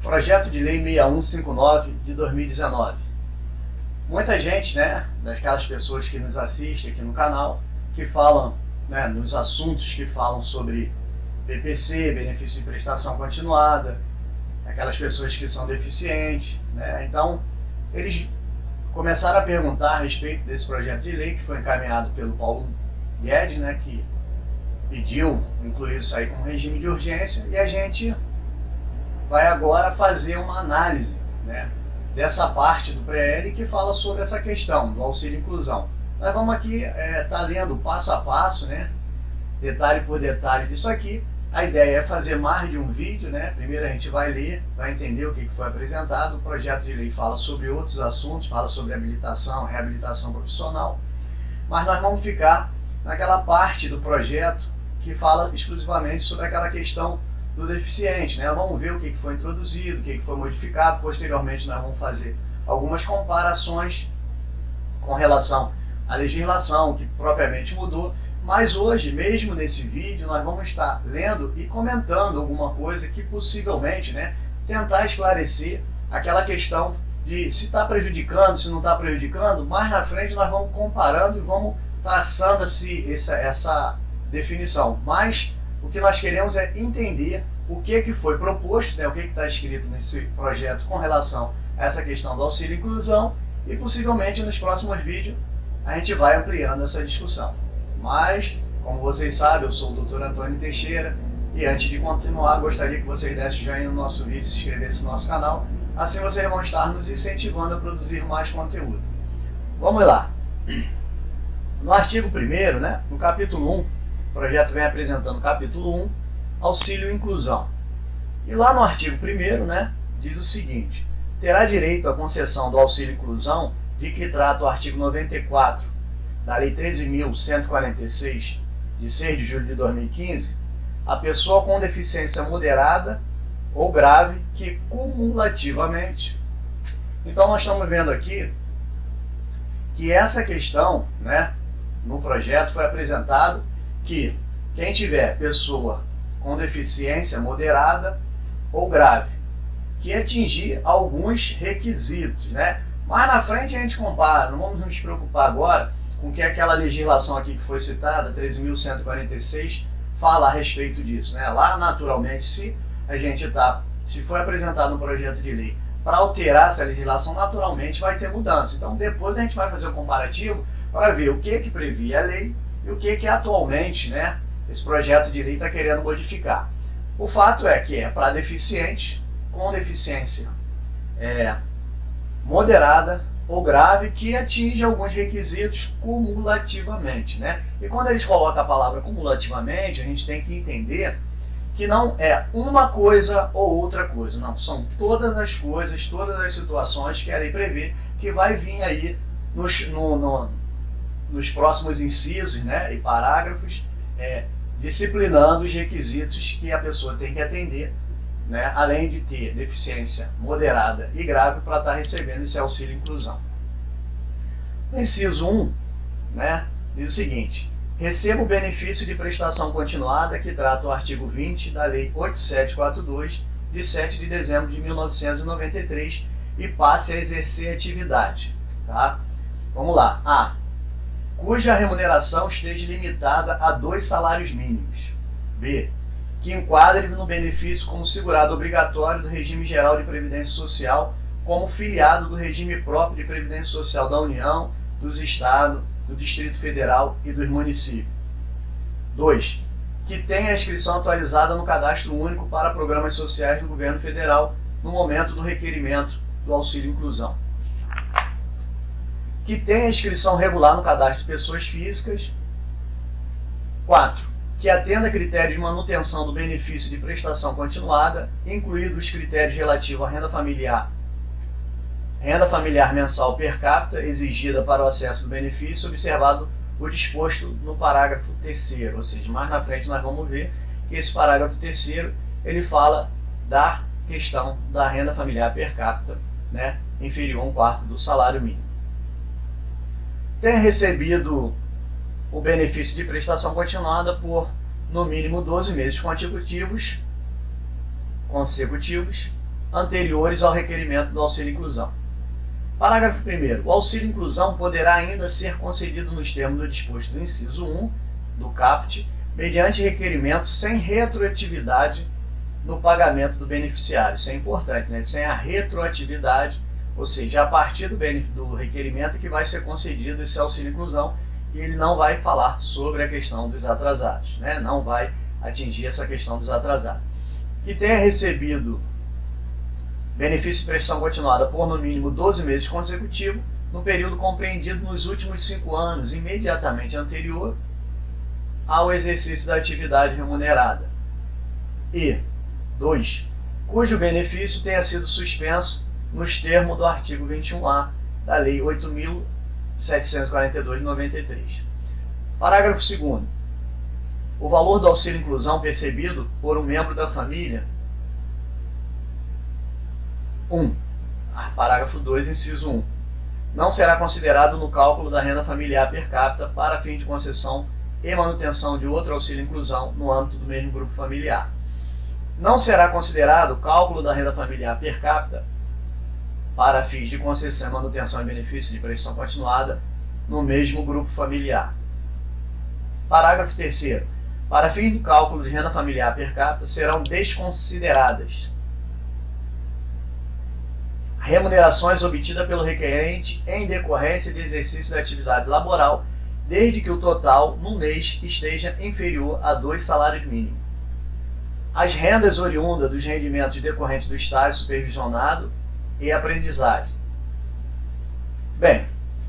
Projeto de Lei 6159 de 2019. Muita gente, daquelas pessoas que nos assistem aqui no canal, que falam, nos assuntos que falam sobre BPC, benefício de prestação continuada, aquelas pessoas que são deficientes, então eles começaram a perguntar a respeito desse projeto de lei que foi encaminhado pelo Paulo Guedes, que pediu incluir isso aí como regime de urgência, e a gente vai agora fazer uma análise dessa parte do PL que fala sobre essa questão do auxílio inclusão. Nós vamos aqui estar lendo passo a passo, detalhe por detalhe disso aqui. A ideia é fazer mais de um vídeo, Primeiro a gente vai ler, vai entender o que foi apresentado. O projeto de lei fala sobre outros assuntos, fala sobre habilitação, reabilitação profissional, mas nós vamos ficar naquela parte do projeto que fala exclusivamente sobre aquela questão do deficiente, Vamos ver o que foi introduzido, o que foi modificado. Posteriormente nós vamos fazer algumas comparações com relação à legislação que propriamente mudou. Mas hoje, mesmo nesse vídeo, nós vamos estar lendo e comentando alguma coisa que possivelmente, tentar esclarecer aquela questão de se está prejudicando, se não está prejudicando. Mais na frente nós vamos comparando e vamos traçando essa definição. Mas o que nós queremos é entender o que foi proposto, o que está escrito nesse projeto com relação a essa questão do auxílio e inclusão, e possivelmente nos próximos vídeos a gente vai ampliando essa discussão. Mas, como vocês sabem, eu sou o Dr. Antônio Teixeira, e antes de continuar, gostaria que vocês dessem joinha no nosso vídeo e se inscrevessem no nosso canal. Assim vocês vão estar nos incentivando a produzir mais conteúdo. Vamos lá. No artigo 1º, no capítulo 1, o projeto vem apresentando o capítulo 1, auxílio e inclusão. E lá no artigo 1º, diz o seguinte: terá direito à concessão do auxílio e inclusão de que trata o artigo 94 da Lei 13.146, de 6 de julho de 2015, a pessoa com deficiência moderada ou grave que cumulativamente... Então nós estamos vendo aqui que essa questão, no projeto foi apresentado que quem tiver pessoa com deficiência moderada ou grave, que atingir alguns requisitos, Mais na frente a gente compara, não vamos nos preocupar agora com que aquela legislação aqui que foi citada, 13.146, fala a respeito disso, Lá, naturalmente, se foi apresentado um projeto de lei para alterar essa legislação, naturalmente vai ter mudança. Então, depois a gente vai fazer o comparativo para ver o que previa a lei e o que atualmente, esse projeto de lei está querendo modificar. O fato é que é para deficiente com deficiência moderada ou grave que atinge alguns requisitos cumulativamente, E quando eles colocam a palavra cumulativamente, a gente tem que entender que não é uma coisa ou outra coisa, não, são todas as coisas, todas as situações que a lei prevê, que vai vir aí nos próximos incisos, e parágrafos, disciplinando os requisitos que a pessoa tem que atender, além de ter deficiência moderada e grave, para estar recebendo esse auxílio e inclusão. No inciso 1, diz o seguinte: receba o benefício de prestação continuada que trata o artigo 20 da Lei 8742, de 7 de dezembro de 1993, e passe a exercer atividade. Vamos lá. A. Cuja remuneração esteja limitada a 2 salários mínimos. B. Que enquadre no benefício como segurado obrigatório do regime geral de previdência social, como filiado do regime próprio de previdência social da União, dos Estados, do Distrito Federal e dos municípios. 2. Que tenha a inscrição atualizada no Cadastro Único para Programas Sociais do Governo Federal no momento do requerimento do auxílio e inclusão. Que tenha a inscrição regular no Cadastro de Pessoas Físicas. 4. Que atenda a critérios de manutenção do benefício de prestação continuada, incluídos os critérios relativos à renda familiar mensal per capita exigida para o acesso do benefício, observado o disposto no parágrafo 3º, ou seja, mais na frente nós vamos ver que esse parágrafo 3º ele fala da questão da renda familiar per capita, inferior a 1/4 do salário mínimo. Tenha recebido o benefício de prestação continuada por, no mínimo, 12 meses consecutivos, anteriores ao requerimento do auxílio-inclusão. Parágrafo 1º. O auxílio-inclusão poderá ainda ser concedido nos termos do disposto do inciso 1 do caput, mediante requerimento sem retroatividade no pagamento do beneficiário. Isso é importante, né? Sem a retroatividade, ou seja, a partir do requerimento que vai ser concedido esse auxílio-inclusão, e ele não vai falar sobre a questão dos atrasados, né? Não vai atingir essa questão dos atrasados. Que tenha recebido benefício de prestação continuada por no mínimo 12 meses consecutivos, no período compreendido nos últimos 5 anos, imediatamente anterior ao exercício da atividade remunerada. E 2. Cujo benefício tenha sido suspenso nos termos do artigo 21A da Lei 8.742 de 93. Parágrafo 2º. O valor do auxílio-inclusão percebido por um membro da família. 1. Parágrafo 2, inciso 1. Não será considerado no cálculo da renda familiar per capita para fim de concessão e manutenção de outro auxílio-inclusão no âmbito do mesmo grupo familiar. Não será considerado o cálculo da renda familiar per capita para fins de concessão, manutenção e benefício de prestação continuada no mesmo grupo familiar. Parágrafo 3º. Para fins do cálculo de renda familiar per capita serão desconsideradas remunerações obtidas pelo requerente em decorrência de exercício da atividade laboral, desde que o total no mês esteja inferior a 2 salários mínimos. As rendas oriundas dos rendimentos decorrentes do estágio supervisionado e aprendizagem. Bem,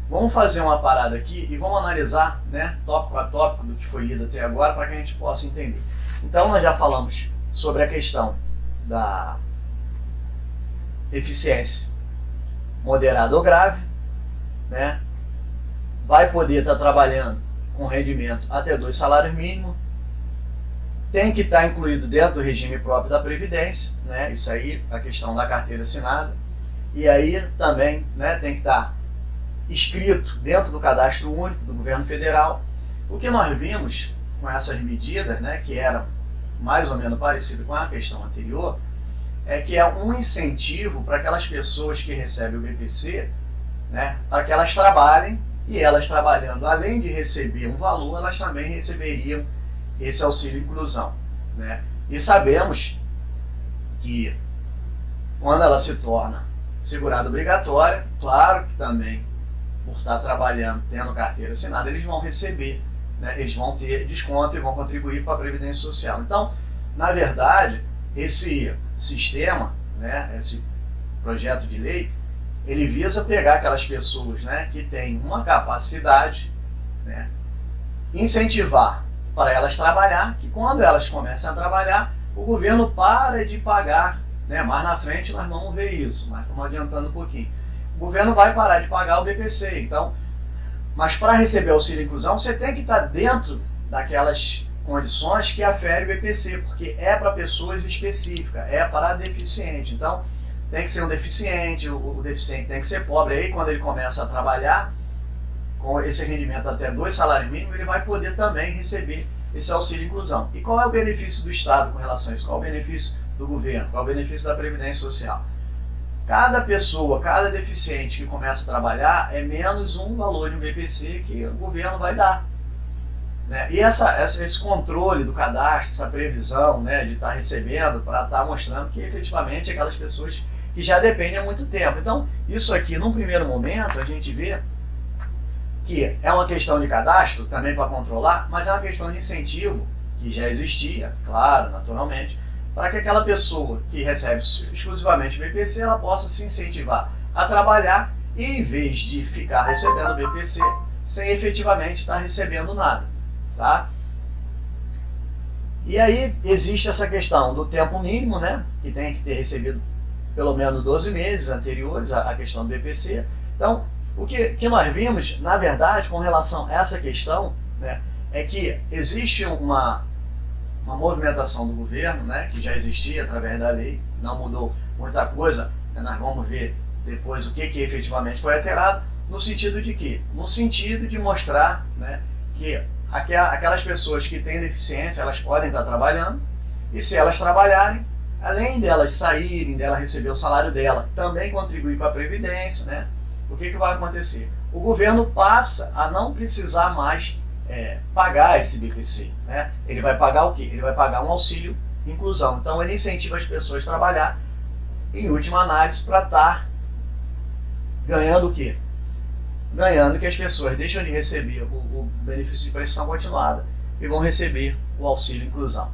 vamos fazer uma parada aqui e vamos analisar, né, tópico a tópico do que foi lido até agora para que a gente possa entender. Então, nós já falamos sobre a questão da deficiência moderada ou grave, né? Vai poder estar trabalhando com rendimento até 2 salários mínimos, tem que estar incluído dentro do regime próprio da Previdência, né? Isso aí, a questão da carteira assinada, e aí também, né, tem que estar inscrito dentro do cadastro único do governo federal. O que nós vimos com essas medidas, né, que eram mais ou menos parecidas com a questão anterior, é que é um incentivo para aquelas pessoas que recebem o BPC, né, para que elas trabalhem, e elas trabalhando, além de receber um valor, elas também receberiam esse auxílio-inclusão, né? E sabemos que quando ela se torna segurada obrigatória, claro que também, por estar trabalhando, tendo carteira assinada, eles vão receber, né, eles vão ter desconto e vão contribuir para a Previdência Social. Então, na verdade, esse sistema, né, esse projeto de lei, ele visa pegar aquelas pessoas, né, que têm uma capacidade, né, incentivar para elas trabalhar, que quando elas começam a trabalhar, o governo para de pagar, né, mais na frente nós vamos ver isso, mas estamos adiantando um pouquinho. O governo vai parar de pagar o BPC, então, mas para receber auxílio inclusão, você tem que estar dentro daquelas condições que afere o BPC, porque é para pessoas específicas, é para deficiente. Então, tem que ser um deficiente, o deficiente tem que ser pobre. Aí, quando ele começa a trabalhar, com esse rendimento até 2 salários mínimos, ele vai poder também receber esse auxílio inclusão. E qual é o benefício do Estado com relação a isso? Qual é o benefício do governo? Qual é o benefício da Previdência Social? Cada pessoa, cada deficiente que começa a trabalhar é menos um valor de um BPC que o governo vai dar, né? E esse controle do cadastro, essa previsão, né, de estar recebendo, para estar mostrando que efetivamente aquelas pessoas que já dependem há muito tempo. Então, isso aqui, num primeiro momento, a gente vê que é uma questão de cadastro, também para controlar, mas é uma questão de incentivo, que já existia, claro, naturalmente, para que aquela pessoa que recebe exclusivamente BPC, ela possa se incentivar a trabalhar e, em vez de ficar recebendo BPC, sem efetivamente estar recebendo nada, tá? E aí existe essa questão do tempo mínimo, né, que tem que ter recebido pelo menos 12 meses anteriores à questão do BPC. Então, o que nós vimos, na verdade, com relação a essa questão, né, é que existe uma movimentação do governo, né, que já existia através da lei, não mudou muita coisa, né, nós vamos ver depois o que efetivamente foi alterado, no sentido de quê? No sentido de mostrar, né, que aquelas pessoas que têm deficiência, elas podem estar trabalhando, e se elas trabalharem, além delas saírem, dela receber o salário dela, também contribuir para a Previdência, né? O que vai acontecer? O governo passa a não precisar mais pagar esse BPC, né? Ele vai pagar o quê? Ele vai pagar um auxílio inclusão. Então ele incentiva as pessoas a trabalhar, em última análise, para estar ganhando o quê? Ganhando que as pessoas deixam de receber o benefício de prestação continuada e vão receber o auxílio inclusão.